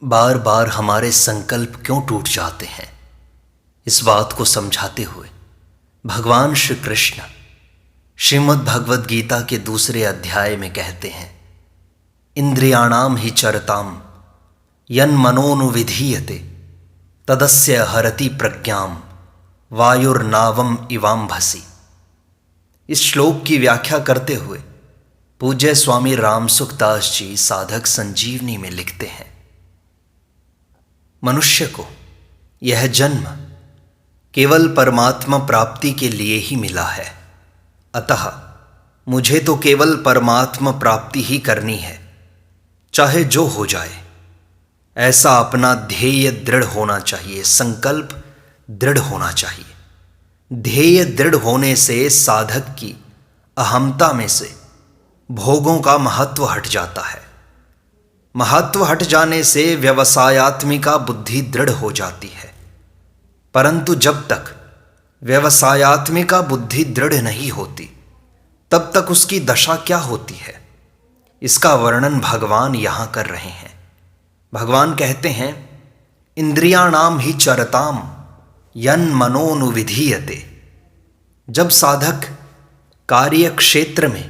बार बार हमारे संकल्प क्यों टूट जाते हैं, इस बात को समझाते हुए भगवान श्री कृष्ण श्रीमद् भगवद गीता के दूसरे अध्याय में कहते हैं, इंद्रियाणाम ही चरताम यन मनोनुविधीयते तदस्य हरति प्रज्ञाम वायुर्नावम इवाम्भसी। इस श्लोक की व्याख्या करते हुए पूज्य स्वामी रामसुखदास जी साधक संजीवनी में लिखते हैं, मनुष्य को यह जन्म केवल परमात्मा प्राप्ति के लिए ही मिला है, अतः मुझे तो केवल परमात्मा प्राप्ति ही करनी है, चाहे जो हो जाए। ऐसा अपना ध्येय दृढ़ होना चाहिए, संकल्प दृढ़ होना चाहिए। ध्येय दृढ़ होने से साधक की अहमता में से भोगों का महत्व हट जाता है। महत्व हट जाने से व्यवसायात्मिका बुद्धि दृढ़ हो जाती है। परंतु जब तक व्यवसायात्मिका बुद्धि दृढ़ नहीं होती, तब तक उसकी दशा क्या होती है, इसका वर्णन भगवान यहां कर रहे हैं। भगवान कहते हैं, इंद्रियाणाम ही चरताम यन मनोनुविधीयते। जब साधक कार्य क्षेत्र में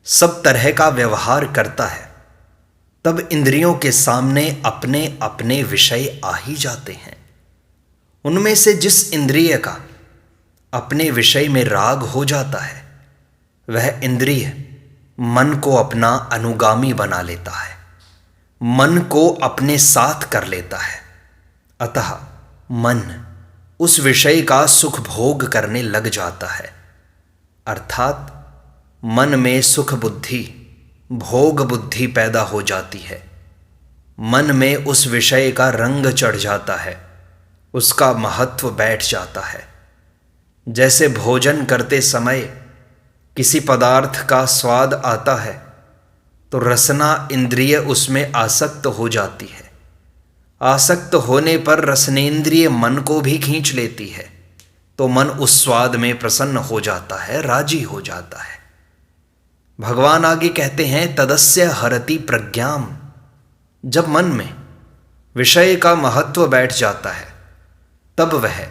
सब तरह का व्यवहार करता है, तब इंद्रियों के सामने अपने अपने विषय आ ही जाते हैं। उनमें से जिस इंद्रिय का अपने विषय में राग हो जाता है, वह इंद्रिय मन को अपना अनुगामी बना लेता है, मन को अपने साथ कर लेता है। अतः मन उस विषय का सुख भोग करने लग जाता है, अर्थात मन में सुख बुद्धि, भोग बुद्धि पैदा हो जाती है। मन में उस विषय का रंग चढ़ जाता है, उसका महत्व बैठ जाता है। जैसे भोजन करते समय किसी पदार्थ का स्वाद आता है तो रसना इंद्रिय उसमें आसक्त हो जाती है। आसक्त होने पर रसनेंद्रिय मन को भी खींच लेती है, तो मन उस स्वाद में प्रसन्न हो जाता है, राजी हो जाता है। भगवान आगे कहते हैं, तदस्य हरति प्रज्ञाम। जब मन में विषय का महत्व बैठ जाता है, तब वह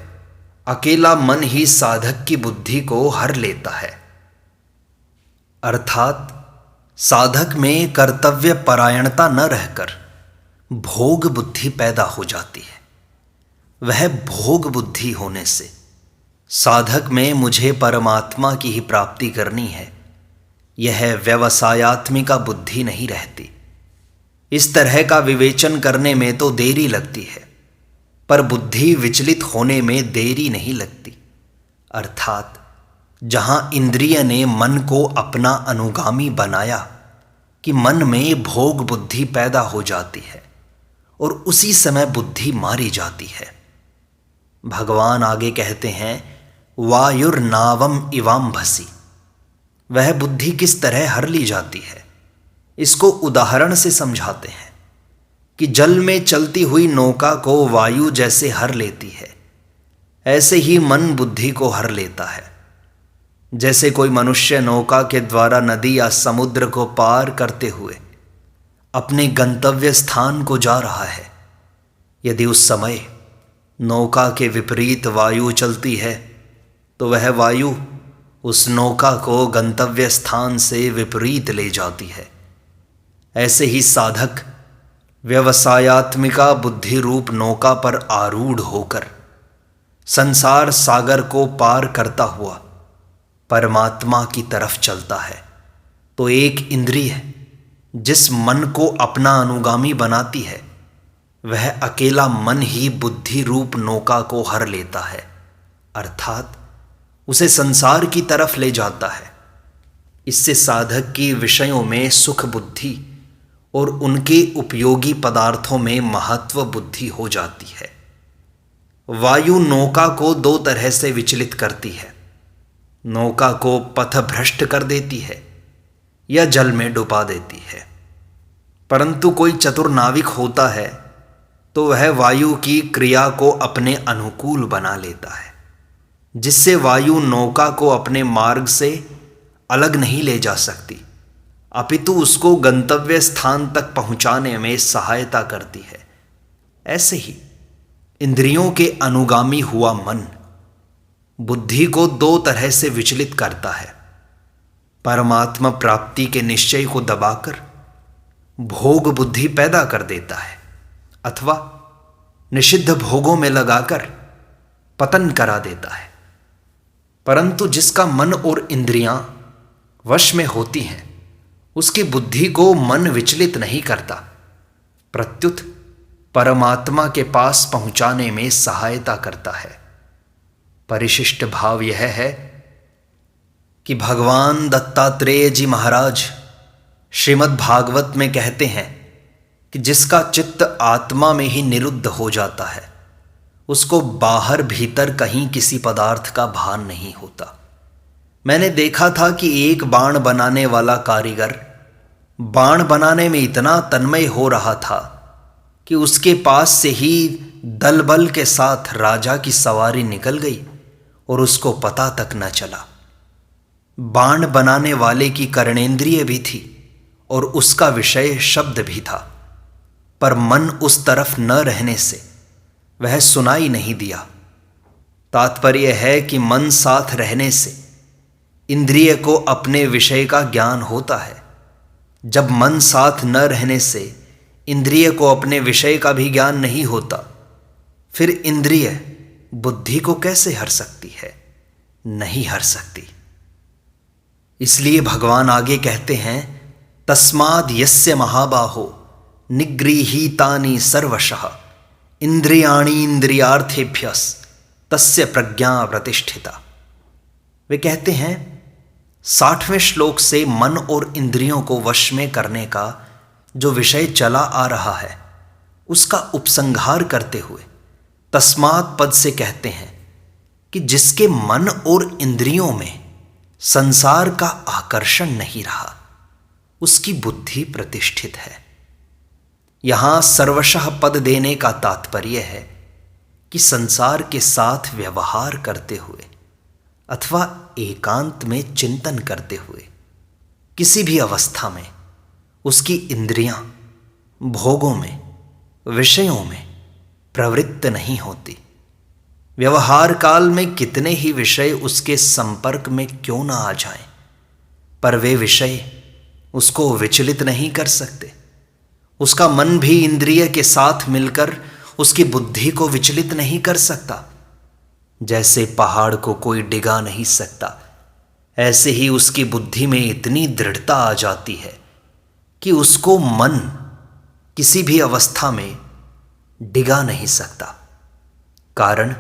अकेला मन ही साधक की बुद्धि को हर लेता है। अर्थात साधक में कर्तव्य परायणता न रहकर भोग बुद्धि पैदा हो जाती है। वह भोग बुद्धि होने से साधक में मुझे परमात्मा की ही प्राप्ति करनी है, यह व्यवसायात्मिका बुद्धि नहीं रहती। इस तरह का विवेचन करने में तो देरी लगती है, पर बुद्धि विचलित होने में देरी नहीं लगती। अर्थात जहां इंद्रिय ने मन को अपना अनुगामी बनाया कि मन में भोग बुद्धि पैदा हो जाती है और उसी समय बुद्धि मारी जाती है। भगवान आगे कहते हैं, वायुर्नावम इवाम्भसी। वह बुद्धि किस तरह हर ली जाती है, इसको उदाहरण से समझाते हैं कि जल में चलती हुई नौका को वायु जैसे हर लेती है, ऐसे ही मन बुद्धि को हर लेता है। जैसे कोई मनुष्य नौका के द्वारा नदी या समुद्र को पार करते हुए अपने गंतव्य स्थान को जा रहा है, यदि उस समय नौका के विपरीत वायु चलती है, तो वह वायु उस नौका को गंतव्य स्थान से विपरीत ले जाती है। ऐसे ही साधक व्यवसायात्मिका बुद्धि रूप नौका पर आरूढ़ होकर संसार सागर को पार करता हुआ परमात्मा की तरफ चलता है, तो एक इंद्रिय जिस मन को अपना अनुगामी बनाती है, वह अकेला मन ही बुद्धि रूप नौका को हर लेता है, अर्थात उसे संसार की तरफ ले जाता है। इससे साधक की विषयों में सुख बुद्धि और उनके उपयोगी पदार्थों में महत्व बुद्धि हो जाती है। वायु नौका को दो तरह से विचलित करती है। नौका को पथ भ्रष्ट कर देती है या जल में डुबा देती है। परंतु कोई चतुर नाविक होता है तो वह वायु की क्रिया को अपने अनुकूल बना लेता है, जिससे वायु नौका को अपने मार्ग से अलग नहीं ले जा सकती, अपितु उसको गंतव्य स्थान तक पहुंचाने में सहायता करती है। ऐसे ही इंद्रियों के अनुगामी हुआ मन बुद्धि को दो तरह से विचलित करता है। परमात्मा प्राप्ति के निश्चय को दबाकर भोग बुद्धि पैदा कर देता है, अथवा निषिद्ध भोगों में लगाकर पतन करा देता है। परंतु जिसका मन और इंद्रियां वश में होती हैं, उसकी बुद्धि को मन विचलित नहीं करता, प्रत्युत परमात्मा के पास पहुंचाने में सहायता करता है। परिशिष्ट भाव यह है कि भगवान दत्तात्रेय जी महाराज श्रीमद् भागवत में कहते हैं कि जिसका चित्त आत्मा में ही निरुद्ध हो जाता है, उसको बाहर भीतर कहीं किसी पदार्थ का भान नहीं होता। मैंने देखा था कि एक बाण बनाने वाला कारीगर बाण बनाने में इतना तन्मय हो रहा था कि उसके पास से ही दल बल के साथ राजा की सवारी निकल गई और उसको पता तक न चला। बाण बनाने वाले की कर्णेंद्रिय भी थी और उसका विषय शब्द भी था, पर मन उस तरफ न रहने से वह सुनाई नहीं दिया। तात्पर्य है कि मन साथ रहने से इंद्रिय को अपने विषय का ज्ञान होता है। जब मन साथ न रहने से इंद्रिय को अपने विषय का भी ज्ञान नहीं होता, फिर इंद्रिय बुद्धि को कैसे हर सकती है? नहीं हर सकती। इसलिए भगवान आगे कहते हैं, तस्माद् यस्य महाबाहो निगृहीतानि सर्वशः इंद्रियाणि इंद्रियार्थेभ्यस् तस्य प्रज्ञा प्रतिष्ठिता। वे कहते हैं 60वें श्लोक से मन और इंद्रियों को वश में करने का जो विषय चला आ रहा है, उसका उपसंहार करते हुए तस्मात् पद से कहते हैं कि जिसके मन और इंद्रियों में संसार का आकर्षण नहीं रहा, उसकी बुद्धि प्रतिष्ठित है। यहां सर्वशः पद देने का तात्पर्य है कि संसार के साथ व्यवहार करते हुए अथवा एकांत में चिंतन करते हुए किसी भी अवस्था में उसकी इंद्रियां भोगों में, विषयों में प्रवृत्त नहीं होती। व्यवहार काल में कितने ही विषय उसके संपर्क में क्यों ना आ जाएं, पर वे विषय उसको विचलित नहीं कर सकते। उसका मन भी इंद्रिय के साथ मिलकर उसकी बुद्धि को विचलित नहीं कर सकता। जैसे पहाड़ को कोई डिगा नहीं सकता, ऐसे ही उसकी बुद्धि में इतनी दृढ़ता आ जाती है कि उसको मन किसी भी अवस्था में डिगा नहीं सकता। कारण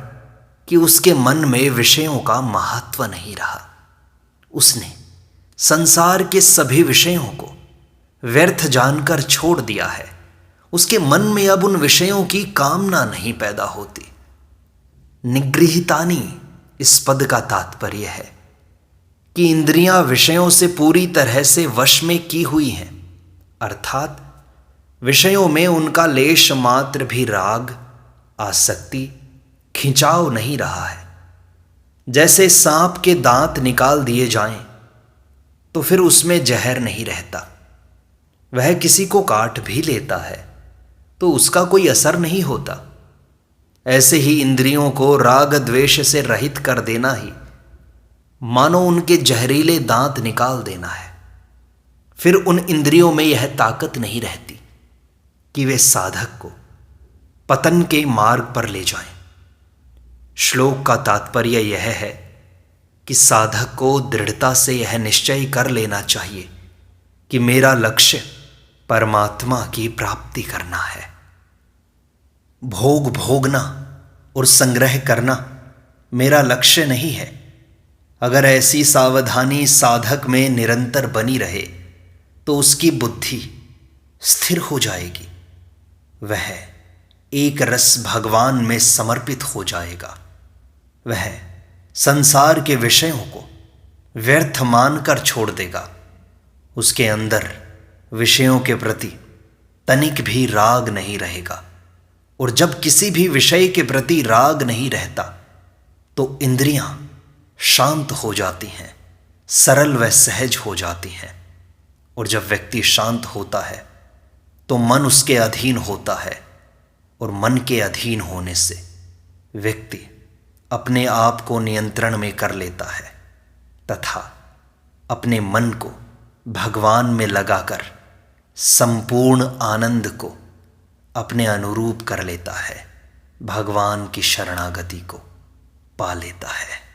कि उसके मन में विषयों का महत्व नहीं रहा। उसने संसार के सभी विषयों को व्यर्थ जानकर छोड़ दिया है। उसके मन में अब उन विषयों की कामना नहीं पैदा होती। निगृहीतानि इस पद का तात्पर्य है कि इंद्रियां विषयों से पूरी तरह से वश में की हुई हैं, अर्थात विषयों में उनका लेश मात्र भी राग, आसक्ति, खिंचाव नहीं रहा है। जैसे सांप के दांत निकाल दिए जाएं तो फिर उसमें जहर नहीं रहता। वह किसी को काट भी लेता है तो उसका कोई असर नहीं होता। ऐसे ही इंद्रियों को राग द्वेष से रहित कर देना ही मानो उनके जहरीले दांत निकाल देना है। फिर उन इंद्रियों में यह ताकत नहीं रहती कि वे साधक को पतन के मार्ग पर ले जाएं। श्लोक का तात्पर्य यह है कि साधक को दृढ़ता से यह निश्चय कर लेना चाहिए कि मेरा लक्ष्य परमात्मा की प्राप्ति करना है। भोग भोगना और संग्रह करना मेरा लक्ष्य नहीं है। अगर ऐसी सावधानी साधक में निरंतर बनी रहे तो उसकी बुद्धि स्थिर हो जाएगी। वह एक रस भगवान में समर्पित हो जाएगा। वह संसार के विषयों को व्यर्थ मानकर छोड़ देगा। उसके अंदर विषयों के प्रति तनिक भी राग नहीं रहेगा। और जब किसी भी विषय के प्रति राग नहीं रहता तो इंद्रियां शांत हो जाती हैं, सरल व सहज हो जाती हैं। और जब व्यक्ति शांत होता है तो मन उसके अधीन होता है और मन के अधीन होने से व्यक्ति अपने आप को नियंत्रण में कर लेता है तथा अपने मन को भगवान में लगाकर संपूर्ण आनंद को अपने अनुरूप कर लेता है, भगवान की शरणागति को पा लेता है।